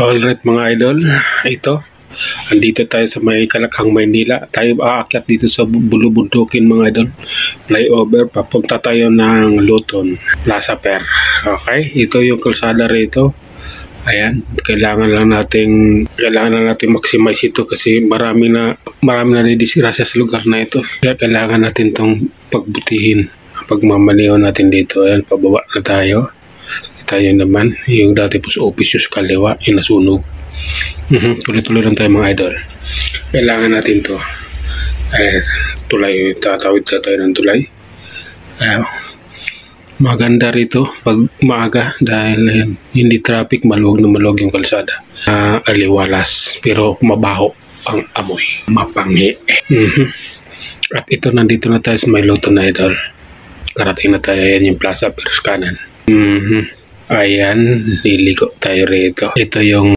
Alright mga idol, ito. Andito tayo sa may Kalakhang, Maynila. Tayo aakyat dito sa Bulubundukin mga idol. Flyover, papunta tayo ng Luton, Plaza Fair. Okay, ito yung kalsada rito. Ayan, kailangan lang nating maximize ito kasi marami na didisgrasya sa lugar na ito. Kaya kailangan natin tong pagbutihin. Pagmamaliw natin dito. Ayan, pababa na tayo. Tayo naman, yung dati post office yung sa kaliwa, yung nasunog. Tuloy-tuloy lang tayo mga idol. Kailangan natin to. Tulay, tatawid sa tayo ng tulay. Maganda rito pag maaga dahil hindi traffic, maluwag na maluwag yung kalsada. Aliwalas, pero mabaho ang amoy. Mapanghi. At ito, nandito na tayo sa may Luton na idol. Karating na tayo, yan yung Plaza Fair kanan. Ayan, liligo tayo rito. Ito yung